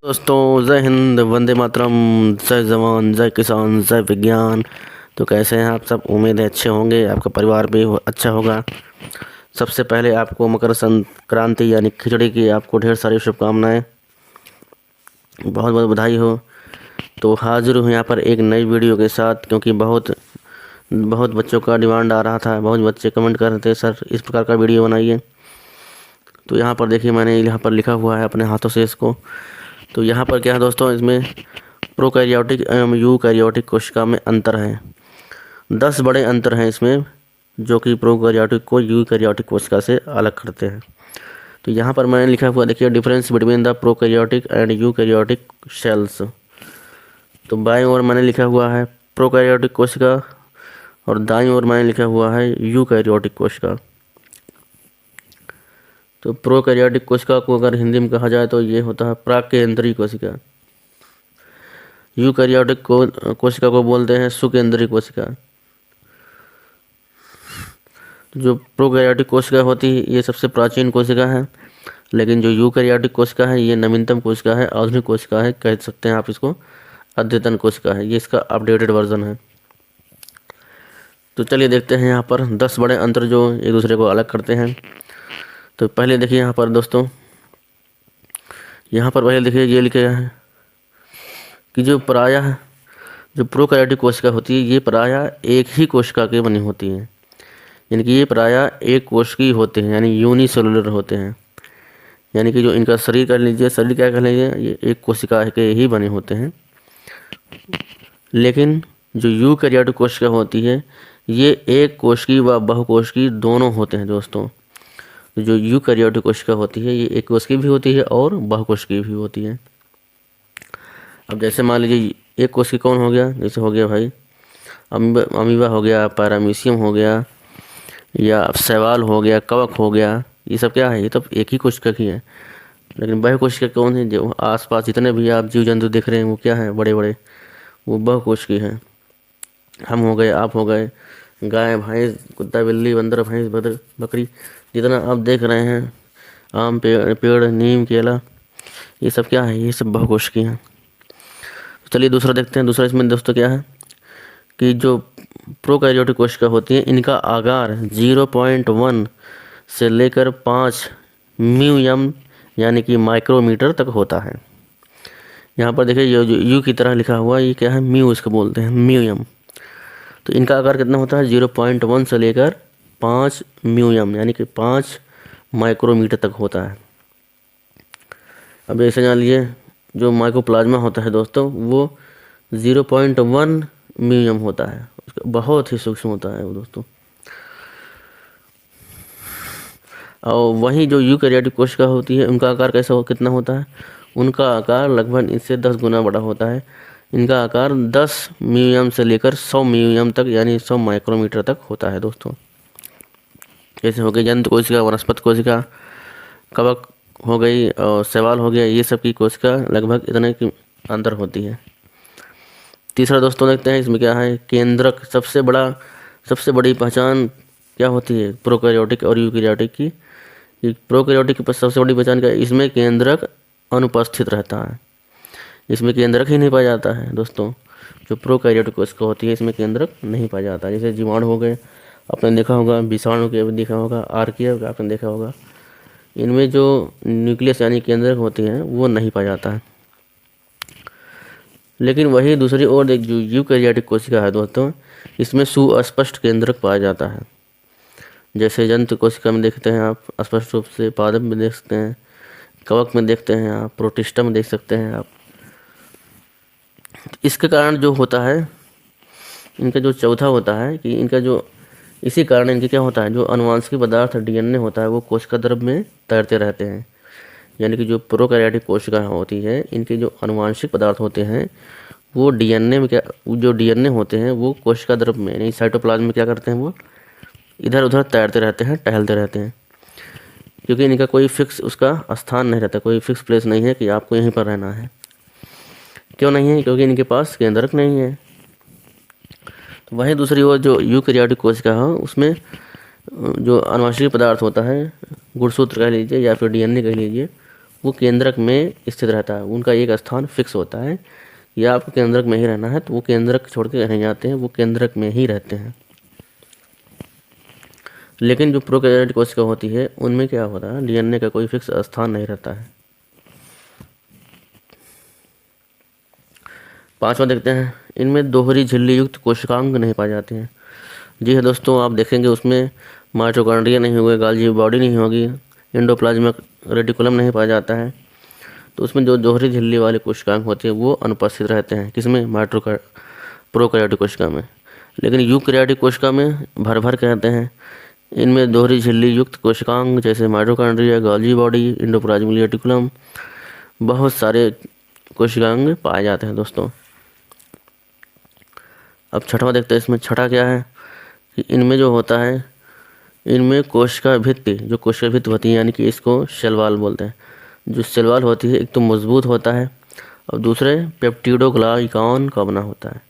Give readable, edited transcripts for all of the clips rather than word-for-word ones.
दोस्तों, जय हिंद, वंदे मातरम, जय जवान, जय किसान, जय विज्ञान। तो कैसे हैं आप सब? उम्मीद है अच्छे होंगे, आपका परिवार भी अच्छा होगा। सबसे पहले आपको मकर संक्रांति यानी खिचड़ी की आपको ढेर सारी शुभकामनाएं, बहुत बहुत बधाई हो। तो हाजिर हूँ यहाँ पर एक नई वीडियो के साथ, क्योंकि बहुत बहुत बच्चों का डिमांड आ रहा था। बहुत बच्चे कमेंट कर रहे थे, सर इस प्रकार का वीडियो बनाइए। तो यहाँ पर देखिए, मैंने यहाँ पर लिखा हुआ है अपने हाथों से इसको। तो यहाँ पर क्या है दोस्तों, इसमें प्रोकैरियोटिक एवं यूकैरियोटिक कोशिका में अंतर है। 10 बड़े अंतर हैं इसमें, जो कि प्रोकैरियोटिक को यूकैरियोटिक कोशिका से अलग करते हैं। तो यहाँ पर मैंने लिखा हुआ देखिए, difference between the prokaryotic and eukaryotic cells. तो बाईं ओर मैंने लिखा हुआ है प्रोकैरियोटिक कोशिका और दाईं ओर मैंने लिखा हुआ है यूकैरियोटिक कोशिका। तो प्रोकैरियोटिक कोशिका को अगर हिंदी में कहा जाए तो ये होता है प्राकेंद्रीय कोशिका। यूकैरियोटिक कोशिका को बोलते हैं सुकेंद्रीय कोशिका। जो प्रोकैरियोटिक कोशिका होती है ये सबसे प्राचीन कोशिका है, लेकिन जो यूकैरियोटिक कोशिका है ये नवीनतम कोशिका है, आधुनिक कोशिका है, कह सकते हैं आप इसको अद्यतन कोशिका है। ये इसका अपडेटेड वर्जन है। तो चलिए देखते हैं यहाँ पर 10 बड़े अंतर जो एक दूसरे को अलग करते हैं। तो पहले देखिए यहाँ पर दोस्तों, यहाँ पर पहले देखिए ये लिखा है कि जो प्रोकैरियोटिक कोशिका होती है ये प्रायः एक ही कोशिका की बनी होती है। यानी कि ये प्रायः एक कोशिकीय होते हैं, यानी यूनिसेलुलर होते हैं। यानी कि जो इनका शरीर कह लीजिए, शरीर क्या कह लीजिए, ये एक कोशिका के ही बने होते हैं। लेकिन जो यूकैरियोटिक कोशिका होती है ये एक कोशिकीय व बहुकोशिकीय दोनों होते हैं दोस्तों। जो यूकैरियोटिक कोशिका होती है ये एक कोशिकीय भी होती है और बहुकोशिकीय भी होती है। अब जैसे मान लीजिए एक कोशिका कौन हो गया, जैसे हो गया भाई अमीबा हो गया, पैरामीशियम हो गया, या शैवाल हो गया, कवक हो गया। ये सब क्या है, ये तो एक ही कोशिका की है। लेकिन बहुकोशिका कौन है? जो आसपास जितने भी आप जीव जंतु देख रहे हैं वो क्या है, बड़े बड़े, वो बहुकोशिकीय हैं। हम हो गए, आप हो गए, गाय, भैंस, कुत्ता, बिल्ली, बंदर, भैंस, बकरी, जितना आप देख रहे हैं, आम, पेड़, नीम, केला, ये सब क्या है, ये सब बहुकोशिकीय हैं। चलिए दूसरा देखते हैं। दूसरा इसमें दोस्तों क्या है कि जो प्रोकैरियोटिक कोशिका होती है इनका आकार 0.1 से लेकर 5 म्यूएम यानी कि माइक्रोमीटर तक होता है। यहाँ पर देखिए ये जो यू की तरह लिखा हुआ ये क्या है, म्यू इसको बोलते हैं, म्यूएम। तो इनका आकार कितना होता है, 0.1 से लेकर 5 म्यूएम यानी कि 5 माइक्रोमीटर तक होता है। अब ऐसे जान लीजिए जो माइकोप्लाज्मा होता है दोस्तों वो 0.1 म्यूएम होता है, बहुत ही सूक्ष्म होता है वो दोस्तों। और वहीं जो यूकैरियोटिक कोशिका होती है उनका आकार कितना होता है, उनका आकार लगभग इससे 10 गुना बड़ा होता है। इनका आकार 10 म्यूएम से लेकर 100 म्यूएम तक यानी 100 माइक्रोमीटर तक होता है दोस्तों। जैसे हो गई जंतु कोशिका, वनस्पति कोशिका, कवक हो गई और शैवाल हो गया, ये सब की कोशिका लगभग इतने की अंतर होती है। तीसरा दोस्तों देखते हैं इसमें क्या है, केंद्रक। सबसे बड़ी पहचान क्या होती है प्रोकैरियोटिक और यूकैरियोटिक की। प्रोकैरियोटिक की सबसे बड़ी पहचान क्या है, इसमें केंद्रक अनुपस्थित रहता है। इसमें केंद्रक ही नहीं पाया जाता है दोस्तों। जो प्रोकैरियोटिक कोशिका होती है इसमें केंद्रक नहीं पाया जाता। जैसे जीवाणु हो गए आपने देखा होगा, विषाणु के देखा होगा, आर्किया आपने देखा होगा, इनमें जो न्यूक्लियस यानी केंद्रक होती हैं वो नहीं पाया जाता है। लेकिन वही दूसरी ओर एक जो यूकैरियोटिक कोशिका है दोस्तों, इसमें सुस्पष्ट केंद्रक पाया जाता है। जैसे जंतु कोशिका में देखते हैं आप स्पष्ट रूप से, पादप में देख सकते हैं, कवक में देखते हैं आप, प्रोटिस्टा में देख सकते हैं आप। इसके कारण जो होता है, इनका जो चौथा होता है कि इनका जो इसी कारण इनके क्या होता है, जो अनुवांशिक पदार्थ डीएनए होता है वो कोशिका द्रव्य में तैरते रहते हैं। यानी कि जो प्रोकैरियोटिक कोशिका होती है इनके जो अनुवांशिक पदार्थ होते हैं वो डीएनए में जो डीएनए होते हैं वो कोशिका द्रव्य में यानी साइटोप्लाज्म में क्या करते हैं, वो इधर उधर तैरते रहते हैं, टहलते रहते हैं। क्योंकि इनका कोई फिक्स उसका स्थान नहीं रहता, कोई फिक्स प्लेस नहीं है कि आपको यहीं पर रहना है। क्यों नहीं है, क्योंकि इनके पास केंद्रक नहीं है। तो वहीं दूसरी ओर जो यूकैरियोटिक कोशिका है उसमें जो अनुवांशिक पदार्थ होता है, गुणसूत्र कह लीजिए या फिर डीएनए कह लीजिए, वो केंद्रक में स्थित रहता है, उनका एक स्थान फिक्स होता है, या आपको केंद्रक में ही रहना है तो वो केंद्रक छोड़ के नहीं जाते हैं, वो केंद्रक में ही रहते हैं। लेकिन जो प्रोकैरियोटिक कोशिका होती है उनमें क्या होता है, डीएनए का कोई फिक्स स्थान नहीं रहता है। 5वां देखते हैं, इनमें दोहरी झिल्ली युक्त कोशिकांग नहीं पाए जाते हैं। जी हाँ दोस्तों, आप देखेंगे उसमें माइटोकॉन्ड्रिया नहीं होगा, गोल्गी बॉडी नहीं होगी, एंडोप्लाज्मिक रेटिकुलम नहीं पाया जाता है, तो उसमें जो दोहरी झिल्ली वाले कोशिकांग होते हैं वो अनुपस्थित रहते हैं। किसमें? प्रोकैरियोटिक कोशिका में। लेकिन यूकैरियोटिक कोशिका में भर भर के रहते हैं। इनमें दोहरी झिल्ली युक्त कोशिकांग जैसे mitochondria, Golgi body, endoplasmic reticulum, बहुत सारे कोशिकांग पाए जाते हैं दोस्तों। अब 6वां देखते हैं, इसमें 6 क्या है कि इनमें जो होता है, इनमें कोशिका भित्ति, जो कोशिका भित्ति होती है, यानी कि इसको सेल वॉल बोलते हैं। जो सेल वॉल होती है एक तो मजबूत होता है और दूसरे पेप्टिडोग्लाइकान का बना होता है।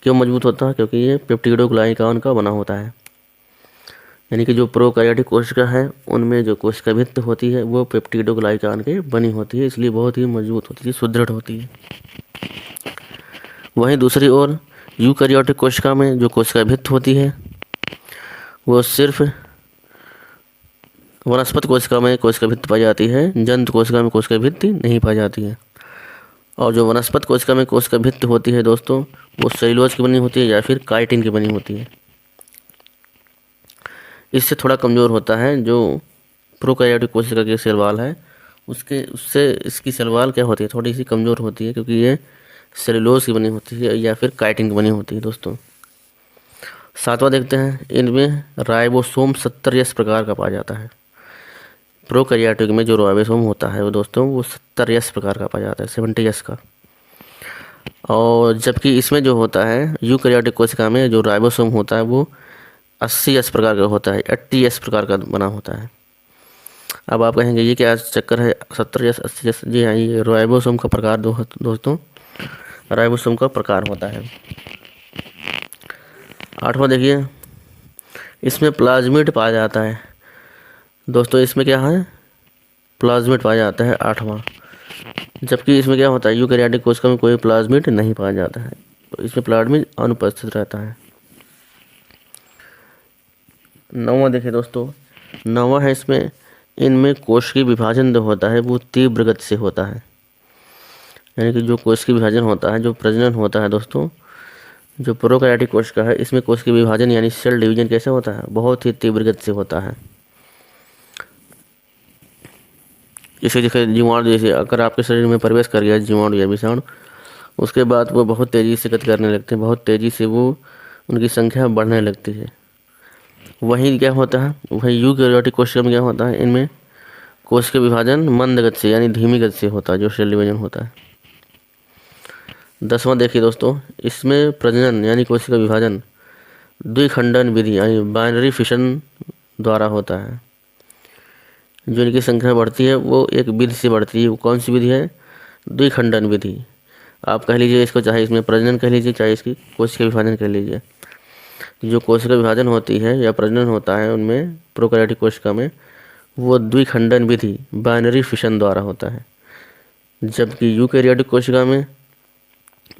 क्यों मजबूत होता है? क्योंकि ये पेप्टिडोग्लाइकान का बना होता है। यानी कि जो प्रोकैरियोटिक कोशिका है उनमें जो कोशिका भित्ति होती है वो पेप्टिडोग्लाइकान के बनी होती है, इसलिए बहुत ही मजबूत होती है, सुदृढ़ होती है। वहीं दूसरी ओर यूकैरियोटिक कोशिका में जो कोशिका भित्ति होती है वो सिर्फ वनस्पति कोशिका में कोशिका भित्ति पाई जाती है, जंतु कोशिका में कोशिका भित्ति नहीं पाई जाती है। और जो वनस्पति कोशिका में कोशिका भित्ति होती है दोस्तों, वो सेलुलोज की बनी होती है या फिर काइटिन की बनी होती है। इससे थोड़ा कमज़ोर होता है जो प्रोकैरियोटिक कोशिका की सेल वॉल है, उससे इसकी सेल वॉल क्या होती है, थोड़ी सी कमज़ोर होती है, क्योंकि ये सेलुलोज की बनी होती है या फिर काइटिन की बनी होती है दोस्तों। 7वां देखते हैं, इनमें राइबोसोम 70S प्रकार का पाया जाता है। प्रोकैरियोटिक में जो राइबोसोम होता है वो दोस्तों वो 70S प्रकार का पाया जाता है, 70S का। और जबकि इसमें जो होता है यूकैरियोटिक कोशिका में जो राइबोसोम होता है वो 80S प्रकार का होता है, 80S प्रकार का बना होता है। अब आप कहेंगे ये क्या चक्कर है, 70S 80S? जी हाँ, ये राइबोसोम का प्रकार दोस्तों, राइबोसोम का प्रकार होता है। 8वां देखिए, इसमें प्लाज्मिड पाया जाता है दोस्तों। इसमें क्या है, प्लाज्मिड पाया जाता है 8वां। जबकि इसमें क्या होता है, यूकैरियोटिक कोशिका में कोई प्लाज्मिड नहीं पाया जाता है, तो इसमें प्लाज्मिड अनुपस्थित रहता है। 9वां देखिए दोस्तों, 9वां है, इसमें इनमें कोशिकीय विभाजन जो होता है वो तीव्र गति से होता है। यानी कि जो कोशिकीय विभाजन होता है, जो प्रजनन होता है दोस्तों, जो प्रोकैरियोटिक कोशिका है इसमें कोशिकीय विभाजन यानी सेल डिवीजन कैसे होता है, बहुत ही तीव्र गति से होता है। इसे जैसे जीवाणु, जैसे अगर आपके शरीर में प्रवेश कर गया जीवाणु या विषाणु, उसके बाद वो बहुत तेज़ी से गति करने लगते हैं, बहुत तेज़ी से वो उनकी संख्या बढ़ने लगती है। वहीं क्या होता है, वहीं यूकैरियोटिक कोशिका में क्या होता है, इनमें कोशिकीय विभाजन मंद गति से यानी धीमी गति से होता है, जो सेल डिवीजन होता है। 10वां देखिए दोस्तों, इसमें प्रजनन यानी कोशिका विभाजन द्विखंडन विधि यानी बाइनरी फिशन द्वारा होता है। जो इनकी संख्या बढ़ती है वो एक विधि से बढ़ती है। वो कौन सी विधि है? द्विखंडन विधि। आप कह लीजिए इसको, चाहे इसमें प्रजनन कह लीजिए, चाहे इसकी कोशिका विभाजन कह लीजिए। जो कोशिका विभाजन होती है या प्रजनन होता है उनमें प्रोकैरियोटिक कोशिका में, वो द्विखंडन विधि बाइनरी फिशन द्वारा होता है। जबकि यूकैरियोटिक कोशिका में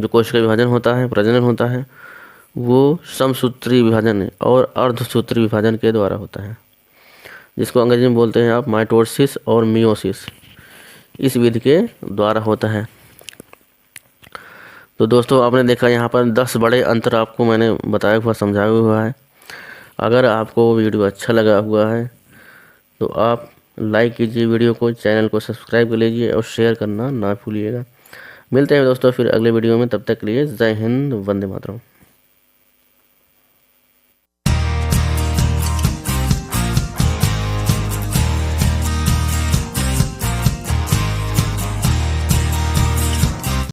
जो कोशिका विभाजन होता है, प्रजनन होता है, वो समसूत्री विभाजन और अर्धसूत्री विभाजन के द्वारा होता है, जिसको अंग्रेजी में बोलते हैं आप माइटोसिस और मियोसिस। इस विधि के द्वारा होता है। तो दोस्तों आपने देखा यहाँ पर 10 बड़े अंतर आपको मैंने बताया हुआ, समझाया हुआ है। अगर आपको वीडियो अच्छा लगा हुआ है तो आप लाइक कीजिए वीडियो को, चैनल को सब्सक्राइब कर लीजिए और शेयर करना ना भूलिएगा। मिलते हैं दोस्तों फिर अगले वीडियो में, तब तक के लिए जय हिंद, वंदे मातरम।